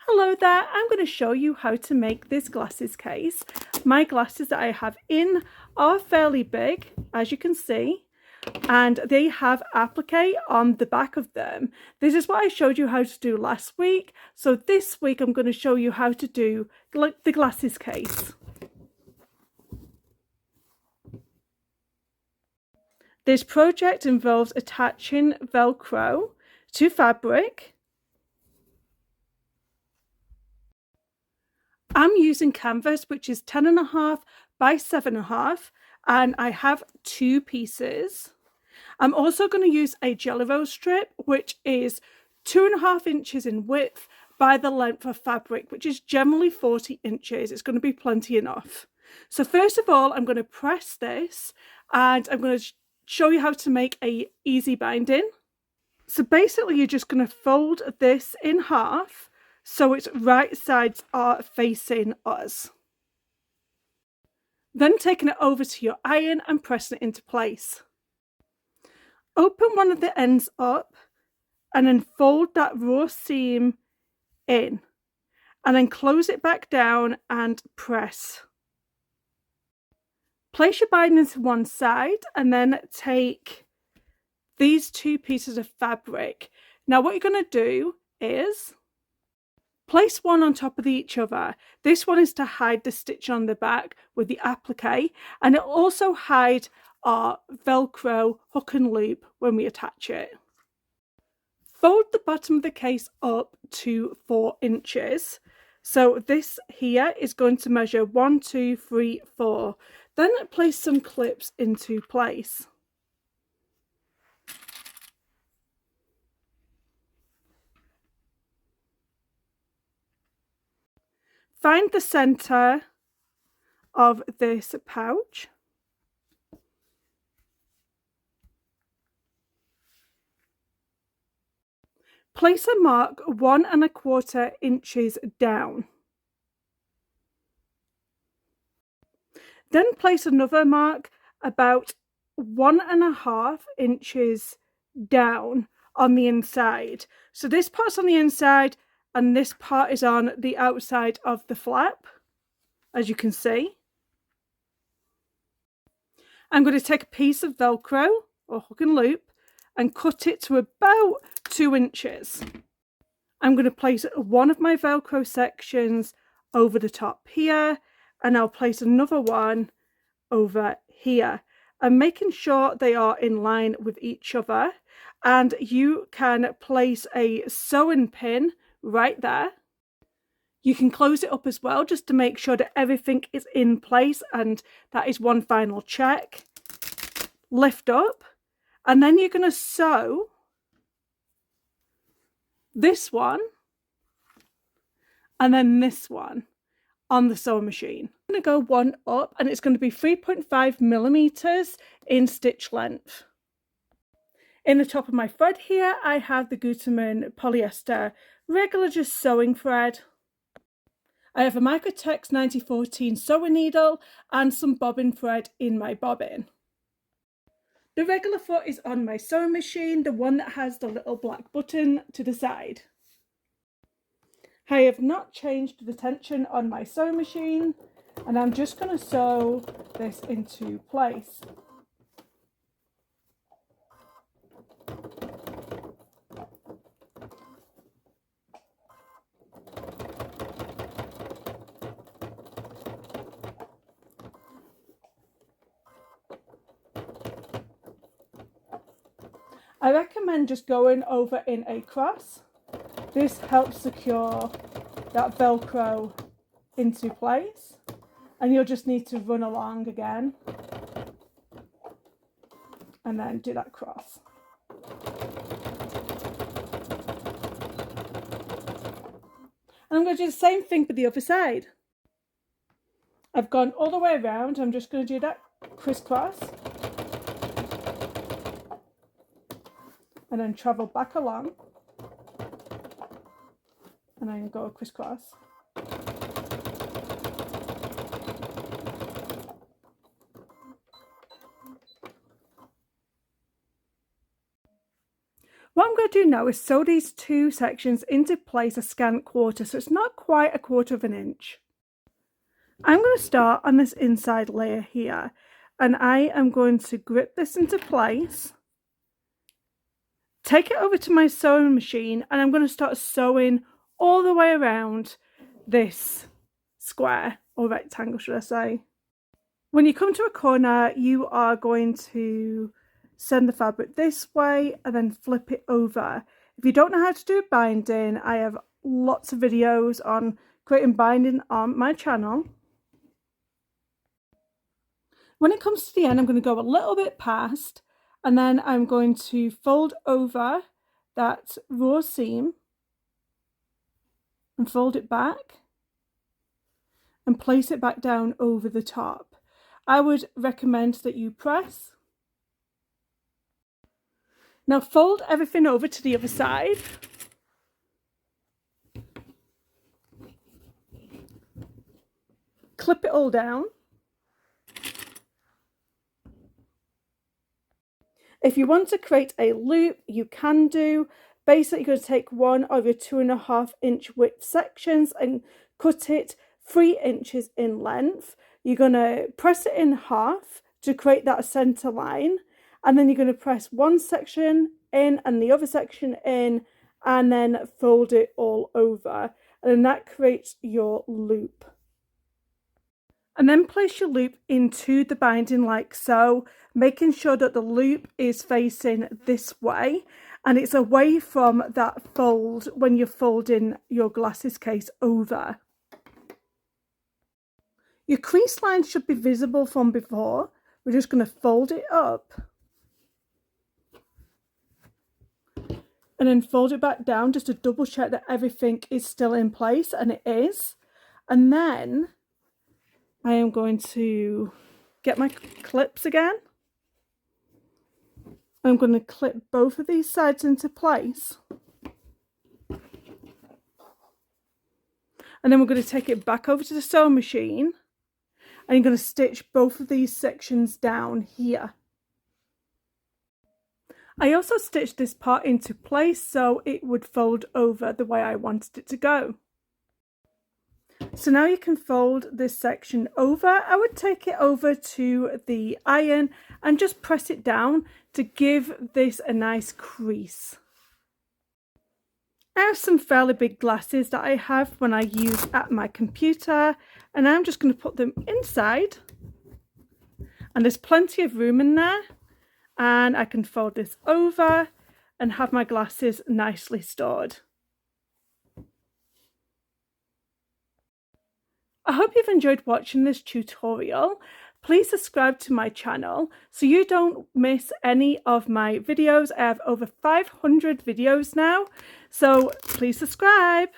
Hello there, I'm going to show you how to make this glasses case. My glasses that I have in are fairly big, as you can see, and they have applique on the back of them. This is what I showed you how to do last week, so this week I'm going to show you how to do the glasses case. This project involves attaching Velcro to fabric. I'm using canvas, which is 10.5 by 7.5, and I have 2 pieces. I'm also going to use a jelly roll strip, which is 2.5 inches in width by the length of fabric, which is generally 40 inches. It's going to be plenty enough. So first of all, I'm going to press this, and I'm going to show you how to make a easy binding. So basically, you're just going to fold this in half, so its right sides are facing us. Then taking it over to your iron and pressing it into place. Open one of the ends up and then fold that raw seam in, and then close it back down and press. Place your binding to one side and then take these 2 pieces of fabric. Now what you're going to do is place one on top of each other. This one is to hide the stitch on the back with the applique, and it'll also hide our Velcro hook and loop when we attach it. Fold the bottom of the case up to 4 inches. So this here is going to measure 1, 2, 3, 4. Then place some clips into place. Find the center of this pouch. Place a mark 1¼ inches down. Then place another mark about 1½ inches down on the inside. So this part's on the inside, and this part is on the outside of the flap, as you can see. I'm going to take a piece of Velcro or hook and loop and cut it to about 2 inches. I'm going to place one of my Velcro sections over the top here, and I'll place another one over here. I'm making sure they are in line with each other, and you can place a sewing pin right there. You can close it up as well, just to make sure that everything is in place, and that is one final check. Lift up, and then you're going to sew this one and then this one on the sewing machine. I'm going to go one up, and it's going to be 3.5 millimeters in stitch length. In the top of my thread here, I have the Gutermann polyester regular just sewing thread. I have a Microtex 9014 sewing needle and some bobbin thread in my bobbin. The regular foot is on my sewing machine, the one that has the little black button to the side. I have not changed the tension on my sewing machine, and I'm just going to sew this into place. I recommend just going over in a cross. This helps secure that Velcro into place, and you'll just need to run along again and then do that cross. And I'm going to do the same thing for the other side. I've gone all the way around. I'm just going to do that crisscross and then travel back along, and then go crisscross. What I'm going I do now is sew these two sections into place a scant quarter, so it's not quite a quarter of an inch. I'm going to start on this inside layer here, and I am going to grip this into place, take it over to my sewing machine, and I'm going to start sewing all the way around this square, or rectangle should I say. When you come to a corner, you are going to send the fabric this way and then flip it over. If you don't know how to do binding, I have lots of videos on creating binding on my channel. When it comes to the end, I'm going to go a little bit past, and then I'm going to fold over that raw seam and fold it back and place it back down over the top. I would recommend that you press. Now fold everything over to the other side. Clip it all down. If you want to create a loop, you can do. Basically, you're going to take one of your 2.5 inch width sections and cut it 3 inches in length. You're going to press it in half to create that center line, and then you're going to press one section in and the other section in, and then fold it all over, and then that creates your loop. And then place your loop into the binding like so, making sure that the loop is facing this way and it's away from that fold when you're folding your glasses case over. Your crease line should be visible from before. We're just going to fold it up and then fold it back down just to double check that everything is still in place, and it is. And then I am going to get my clips again. I'm going to clip both of these sides into place. And then we're going to take it back over to the sewing machine, and you're going to stitch both of these sections down here. I also stitched this part into place so it would fold over the way I wanted it to go. So now you can fold this section over. I would take it over to the iron and just press it down to give this a nice crease. I have some fairly big glasses that I have when I use at my computer, and I'm just going to put them inside, and there's plenty of room in there, and I can fold this over and have my glasses nicely stored. I hope you've enjoyed watching this tutorial. Please subscribe to my channel so you don't miss any of my videos. I have over 500 videos now, so please subscribe.